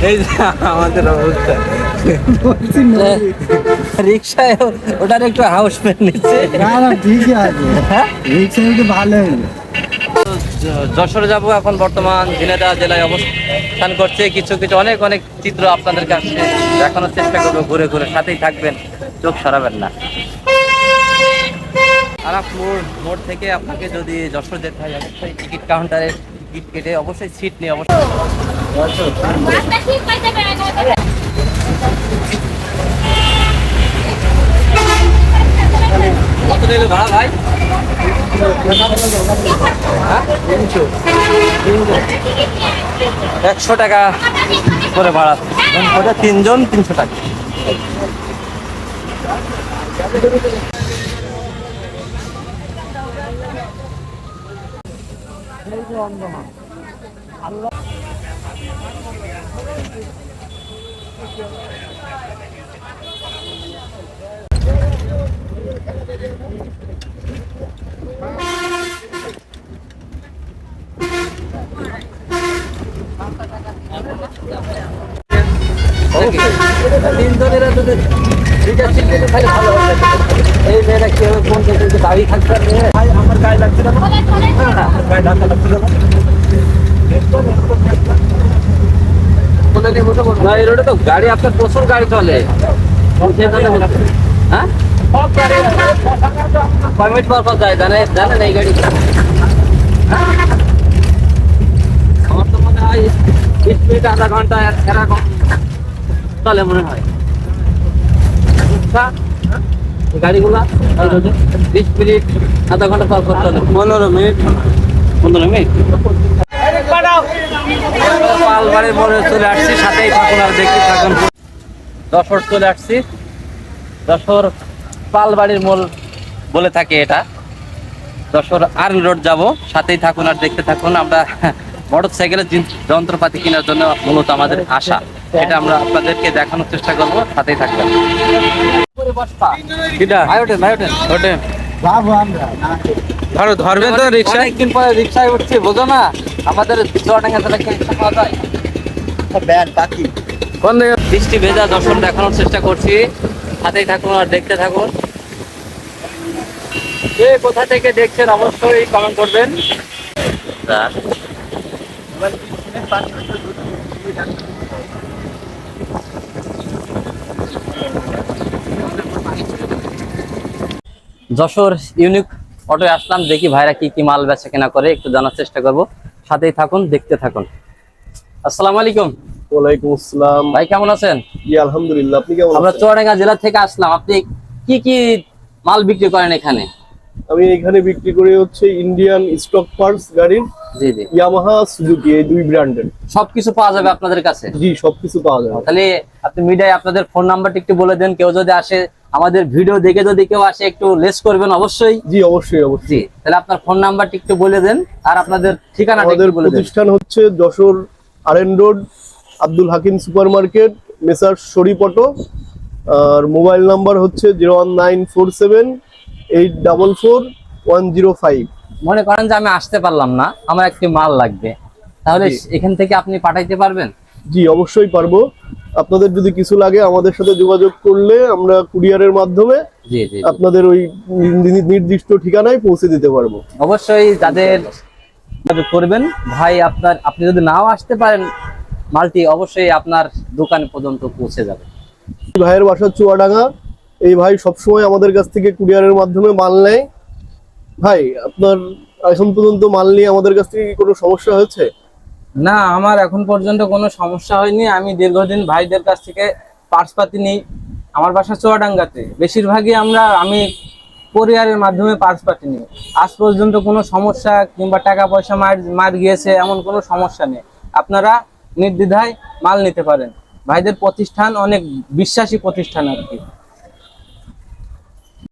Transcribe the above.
এই যে আমাদের অবস্থা, রিক্সায় ওটার একটু হাউস মেট নিচ্ছে। ঠিকই আছে, রিক্সা একটু ভালো হলো। যশোরে যাব এখন, বর্তমান ঝিনাইদহ জেলায় অবস্থান করছে। কিছু কিছু অনেক অনেক চিত্র আপনাদের কাছে দেখানোর চেষ্টা করবো ঘুরে ঘুরে, সাথেই থাকবেন, চোখ সরাবেন না। আরাফ মোড় থেকে আপনাকে যদি যশোর যেতে হয়, অবশ্যই টিকিট কাউন্টারে টিকিট কেটে অবশ্যই সিট নিয়ে অবশ্যই কত নিল ভাড়া ভাই? 100 টাকা করে ভাড়া, ওটা 3 জন 300 টাকা। তিনজনেরা যদি দুইটা সিট পেতে তাহলে ভালো হবে। এই মেয়েরা কি হবে, কোন থেকে দাঁড়িয়ে থাকতে পারবে? ভাই আমার গায়ে লাগছিল না, গায়ে ধাক্কা লাগছিল না। না, এই রোডে তো গাড়ি আপনার প্রচুর গাড়ি চলে। হ্যাঁ, কয় মিনিট পর পর যায় জানেন এই গাড়ি? আমার তো মনে হয় 20 মিনিট আধা ঘন্টা এরকম চলে মনে হয় গাড়িগুলা। 20 মিনিট আধা ঘন্টা পর পর চলে। 15 মিনিট পালবাড়ির মোড়ে চলে আসছি, সাথেই থাকুন আর দেখতে থাকুন। যশোর চলে আসছি, যশোর পালবাড়ির মোড় বলে থাকে এটা। যশোর আর্মি রোড যাব, সাথেই থাকুন আর দেখতে থাকুন। আমরা মোটর সাইকেলের যন্ত্রপাতি কেনার জন্য মূলত আমাদের আশা, এটা আমরা আপনাদেরকে দেখানোর চেষ্টা করবো, সাথেই থাকবেন। ধরবেন তো রিক্সা, একদিন পরে রিক্সায় উঠছি, বোঝো না আমাদের চুয়াডাঙ্গা জেলায় রিক্সা পাওয়া যায়। বৃষ্টি ভেজা যশোর দেখানোর চেষ্টা করছি, সাথেই থাকুন আর দেখতে থাকুন। কে কোথা থেকে দেখছেন অবশ্যই কমেন্ট করবেন। যশোর ইউনিক অটোয় আসলাম, দেখি ভাইরা কি কি মাল বেচা কেনা করে, একটু জানার চেষ্টা করব, সাথেই থাকুন, দেখতে থাকুন। আসসালামু আলাইকুম। ওয়ালাইকুম আসসালাম। ভাই কেমন আছেন? জি আলহামদুলিল্লাহ, আপনি কেমন আছেন? আমরা চুয়াডাঙ্গা জেলা থেকে আসলাম। আপনি কি কি মাল বিক্রি করেন এখানে? আমি এখানে বিক্রি করি হচ্ছে ইন্ডিয়ান স্টক পার্টস গাড়ির, জি জি, ইয়ামাহা সুজুকি, এই দুই ব্র্যান্ডের সবকিছু পাওয়া যাবে আপনাদের কাছে? জি সবকিছু পাওয়া যাবে। তাহলে আপনি মিডিয়ায় আপনাদের ফোন নাম্বারটা একটু বলে দেন, কেউ যদি আসে, আমাদের ভিডিও দেখে যদি কেউ আসে, একটু লেস করবেন অবশ্যই। জি অবশ্যই অবশ্যই। তাহলে আপনার ফোন নাম্বারটা একটু বলে দেন আর আপনাদের ঠিকানাটা আমাদের একটু বলে দেন। প্রতিষ্ঠান হচ্ছে Jessore R road, Abdul Hakim super market, মেসার শরীফ অটো। আর মোবাইল নাম্বার হচ্ছে 01947844105। মনে করেন যে আমি আসতে পারলাম না, আমার একটি মাল লাগবে, তাহলে এখান থেকে আপনি পাঠাইতে পারবেন? জি অবশ্যই পারবো। আপনাদের যদি কিছু লাগে আমাদের সাথে যোগাযোগ করলে আমরা কুরিয়ারের মাধ্যমে জি জি, আপনাদের ওই নির্দিষ্ট ঠিকানায় পৌঁছে দিতে পারবো। অবশ্যই যাদের করবেন ভাই, আপনি যদি নাও আসতে পারেন, মালটি অবশ্যই আপনার দোকান পর্যন্ত পৌঁছে যাবে। ভাইয়ের বাসা চুয়াডাঙ্গা, এই ভাই সবসময় আমাদের কাছ থেকে কুরিয়ারের মাধ্যমে মাল নেয়। ভাই আপনার এখন পর্যন্ত মাল নিয়ে আমাদের কাছ থেকে কি কোনো সমস্যা হয়েছে? না, আমার এখন পর্যন্ত কোনো সমস্যা হয়নি। আমি দীর্ঘদিন ভাইদের কাছ থেকে পার্টস পাতি নিই। আমার বাসা চুয়াডাঙ্গাতে, বেশিরভাগই আমি কোরিয়ারের মাধ্যমে পার্টস পাতি নিই। আজ পর্যন্ত কোনো সমস্যা কিংবা টাকা পয়সা মার গিয়েছে এমন কোনো সমস্যা নেই। আপনারা নির্দ্বিধায় মাল নিতে পারেন। ভাইদের প্রতিষ্ঠান অনেক বিশ্বাসী প্রতিষ্ঠান আর কি।